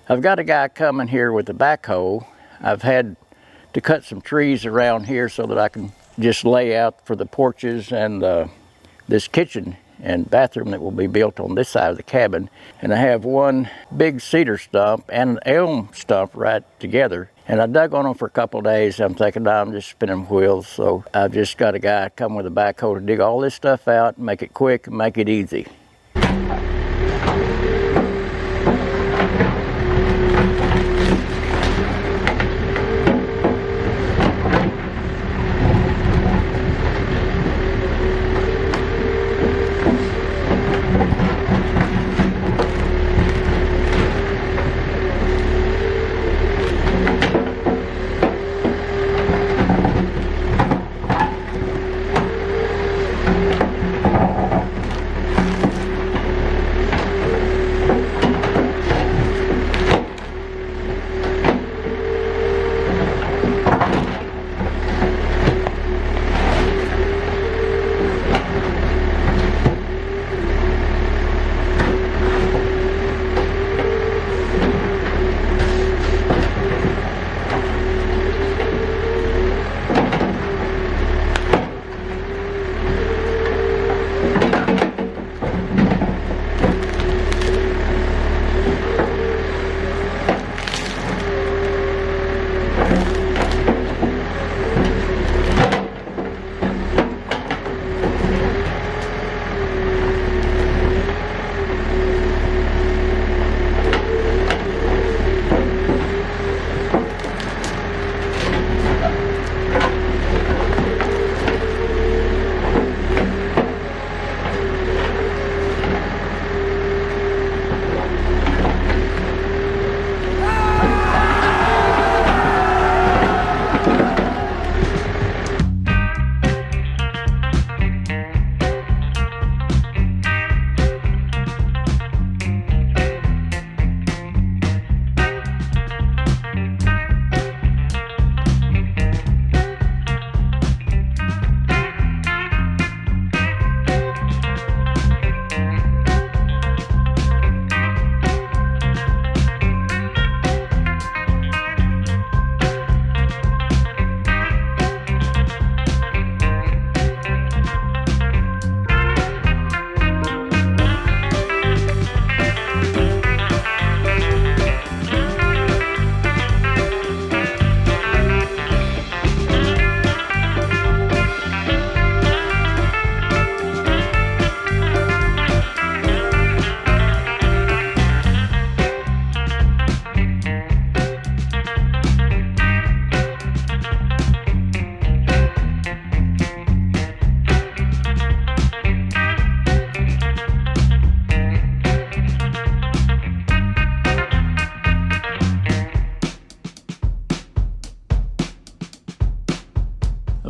I've got a guy coming here with a backhoe. I've had to cut some trees around here so that I can just lay out for the porches and this kitchen and bathroom that will be built on this side of the cabin. And I have one big cedar stump and an elm stump right together. And I dug on them for a couple of days. I'm thinking, nah, I'm just spinning wheels. So I've just got a guy come with a backhoe to dig all this stuff out, make it quick and make it easy.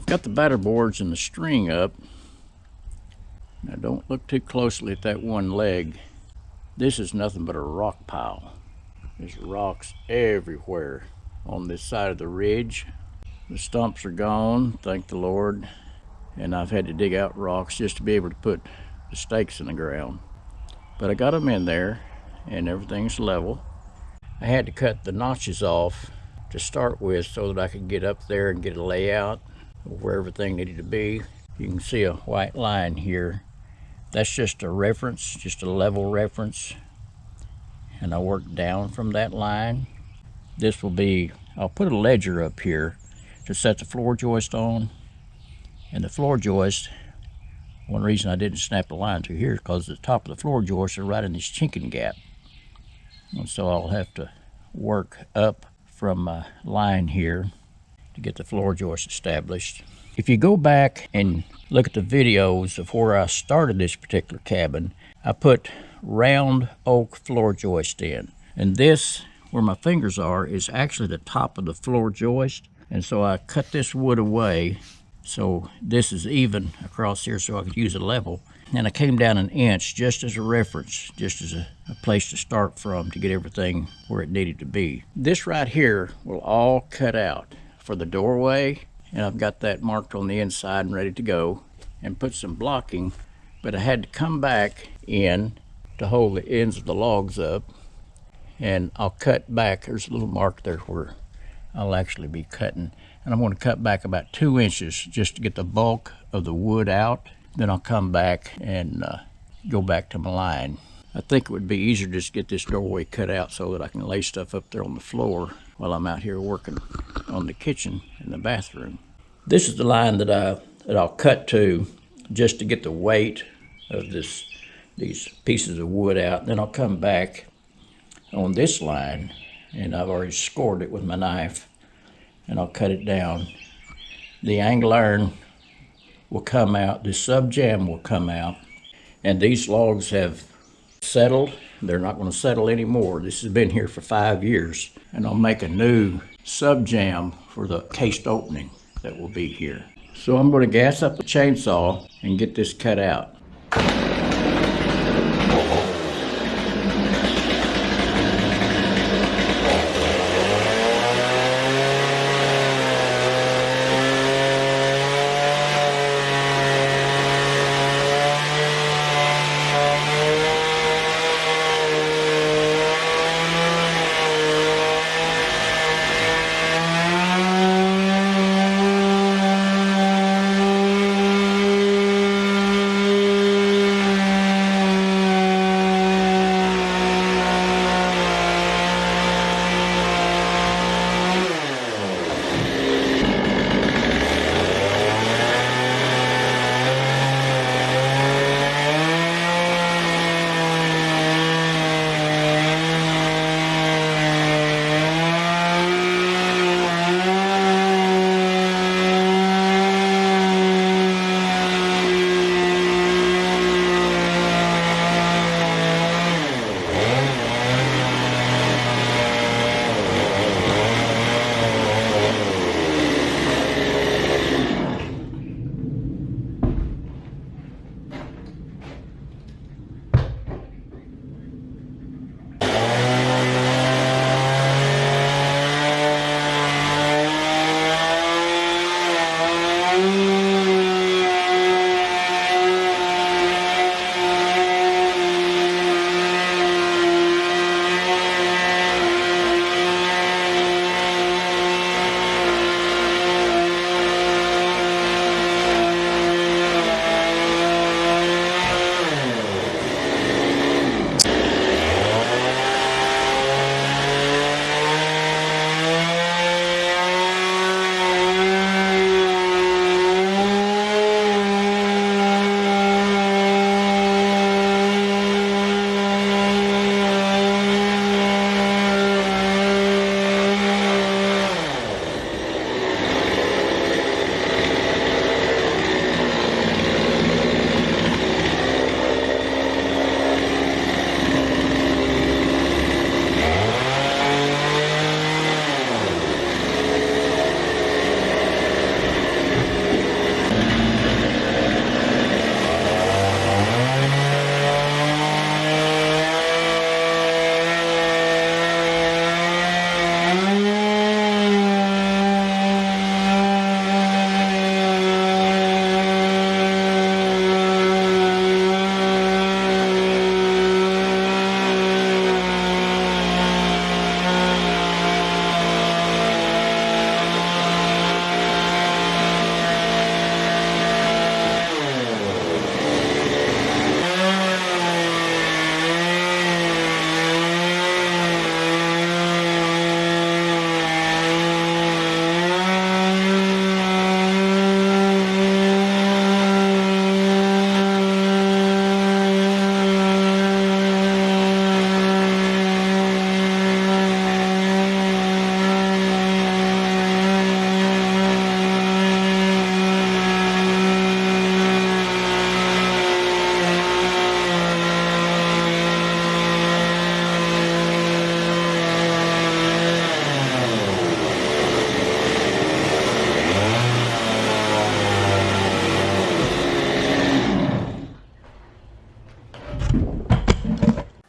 Got the batter boards and the string up. Now don't look too closely at that one leg. This is nothing but a rock pile. There's rocks everywhere on this side of the ridge. The stumps are gone, thank the Lord, and I've had to dig out rocks just to be able to put the stakes in the ground. But I got them in there and everything's level. I had to cut the notches off to start with so that I could get up there and get a layout where everything needed to be. You can see a white line here. That's just a reference, just a level reference. And I work down from that line. This will be, I'll put a ledger up here to set the floor joist on. And the floor joist, one reason I didn't snap the line through here is because the top of the floor joists are right in this chinking gap. And so I'll have to work up from my line here to get the floor joist established. If you go back and look at the videos of where I started this particular cabin, I put round oak floor joist in. And this, where my fingers are, is actually the top of the floor joist. And so I cut this wood away so this is even across here so I could use a level. And I came down an inch just as a reference, just as a place to start from to get everything where it needed to be. This right here will all cut out for the doorway, and I've got that marked on the inside and ready to go, and put some blocking, but I had to come back in to hold the ends of the logs up and I'll cut back. There's a little mark there where I'll actually be cutting, and I'm going to cut back about 2 inches just to get the bulk of the wood out. Then I'll come back and go back to my line. I think it would be easier just to get this doorway cut out so that I can lay stuff up there on the floor while I'm out here working on the kitchen and the bathroom. This is the line that I'll cut to just to get the weight of these pieces of wood out. Then I'll come back on this line, and I've already scored it with my knife, and I'll cut it down. The angle iron will come out, the sub jam will come out, and these logs have settled. They're not going to settle anymore. This has been here for 5 years, and I'll make a new sub jam for the cased opening that will be here. So I'm going to gas up the chainsaw and get this cut out.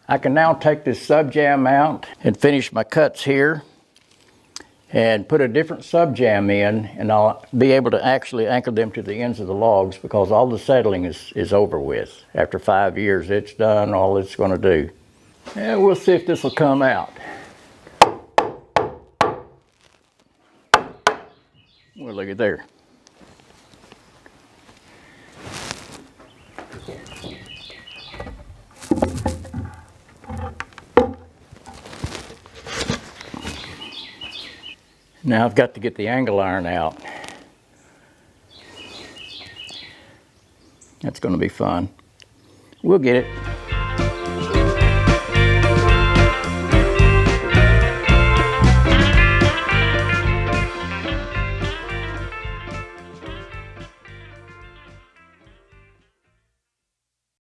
I can now take this sub jam out and finish my cuts here and put a different sub jam in, and I'll be able to actually anchor them to the ends of the logs because all the settling is over with. After 5 years, it's done all it's going to do. Yeah, we'll see if this will come out. Well, look at there. Now I've got to get the angle iron out. That's going to be fun. We'll get it.